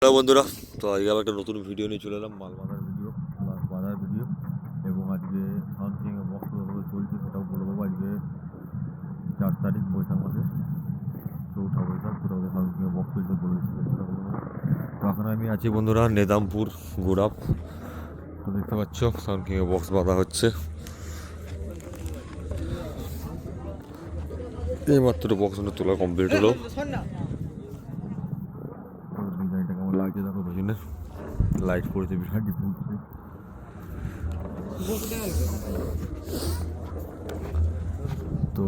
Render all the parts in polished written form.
Hello বন্ধুরা, তো আজকে আবার একটা নতুন ভিডিও নিয়ে চলে এলাম। মাল বাঁধার ভিডিও প্লাস বাঁধার ভিডিও, এবং আজকে সাউন্ড বক্স চলছে সেটাও বলবো। আজকে 4 তারিখ বৈশাখ মাসে, 4ঠা বৈশাখ, কোথাও সাউন্ড বক্স চলছে বলে দিচ্ছি। তো এখন আমি আছি বন্ধুরা নেদামপুর গোড়াপ। তো দেখতে পাচ্ছ সাউন্ড বক্স বাঁধা হচ্ছে। এইমাত্র বক্সগুলো তোলা কমপ্লিট হলো। ডিজাইনটা কেমন লাগছে দেখো, পেছনে লাইট পড়েছে, বিরাটই ফুটছে। তো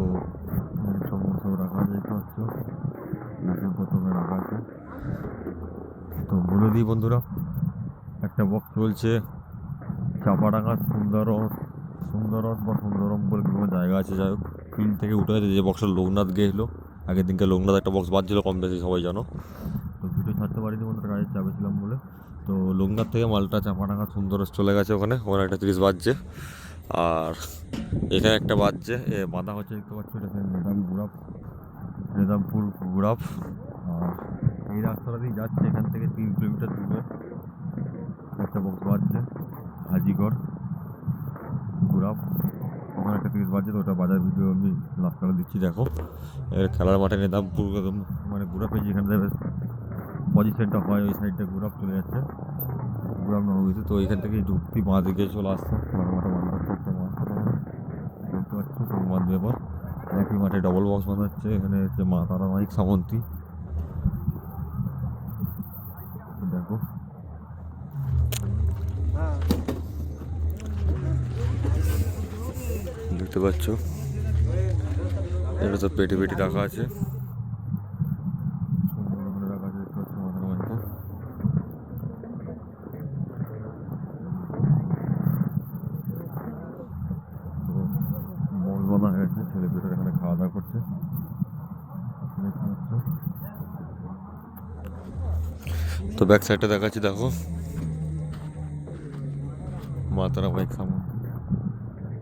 সব রাখা আছে, দেখতে পাচ্ছ প্রথমে রাখা আছে। তো বলে দিই বন্ধুরা, একটা বক্স চলছে চাপাডাঙ্গা সুন্দরস বা সুন্দরম বলে কোনো জায়গা আছে, যাই হোক ফিল্ড থেকে উঠে গেছে। যে বক্সটা লোকনাথ গিয়েছিলো আগের দিনকে, লোকনাথ একটা বক্স বাজছিল কম বেশি সবাই জানো। তো ভিডিও ছাড়তে পারিনি বন্ধুরা, কাজের চাপে ছিলাম বলে। তো লোকনাথ থেকে মালটা চাপাডাঙ্গা সুন্দরস চলে গেছে, ওখানে একটা 30 বাজছে। আর এখানে একটা বাজছে বাঁধা হচ্ছে, দেখতে পাচ্ছ এটা নেদামপুর গুড়াপ। আর এই রাস্তাটা দিয়ে যাচ্ছে, এখান থেকে 3 কিলোমিটার দূরে একটা বক্স বাজছে হাজিগড় গুড়াপ, ওখানে একটা 30 বাজছে। তো ওটা বাজার ভিডিও আমি লাস্টকালে দিচ্ছি, দেখো। এর খেলার মাঠে নেদামপুর মানে গুড়াপে যেখানে পজিশনটা হয় ওই সাইডটা গুড়াপ চলে যাচ্ছে, গুড়াপ না হয়েছে। তো এখান থেকে ঢুকতি বাঁ দিকে চলে আসছে, খেলার মাঠে বাঁধা হচ্ছে একটা মাঠ, দেখতে পাচ্ছ। তো বাঁধবে এবার একই মাঠে ডবল বক্স বাঁধা হচ্ছে। এখানে হচ্ছে মা তারা মাইক সামন্তী, দেখো। দেখতে পাচ্ছ এটা তো পেটি পেটি রাখা আছে, সুন্দর রাখা আছে, দেখতে পাচ্ছ মাথার মাইক। তো বক্স বাঁধা হয়ে গেছে, ছেলে পেটের এখানে খাওয়া দাওয়া করছে, দেখতে পাচ্ছ। তো ব্যাক সাইডটা দেখাচ্ছি, দেখো মা তারা মাইক সামন্তী,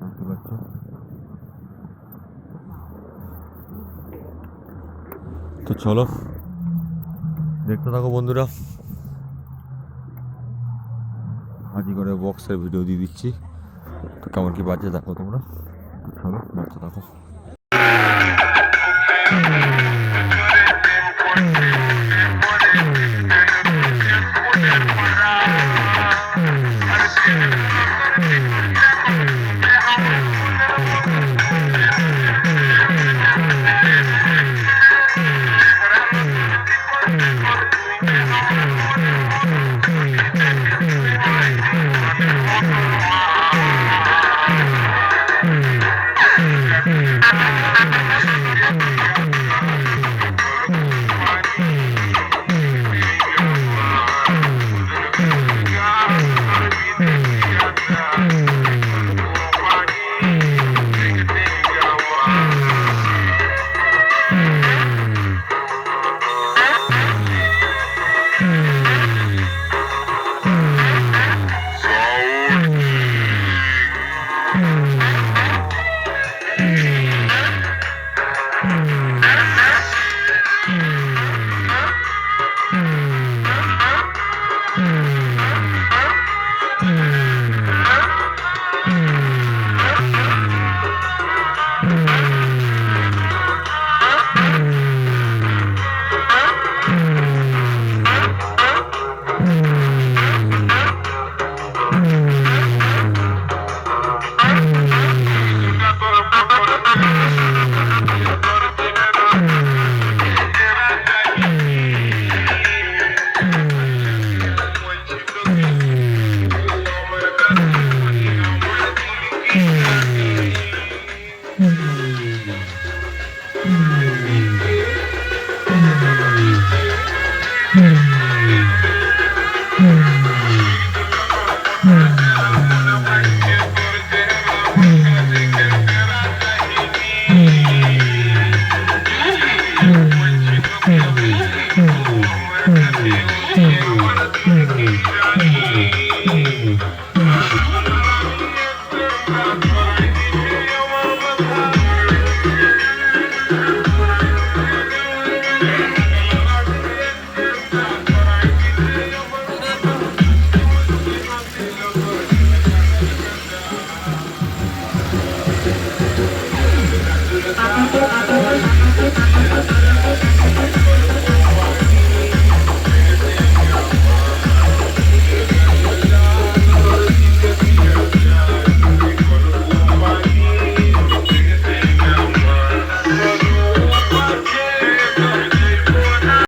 দেখতে পাচ্ছ। তো চলো দেখতে থাকো বন্ধুরা, হাজি করে বক্সের ভিডিও দিয়ে দিচ্ছি। তো কেমন কি বাজছে দেখো তোমরা, চলো বাচ্চা দেখো।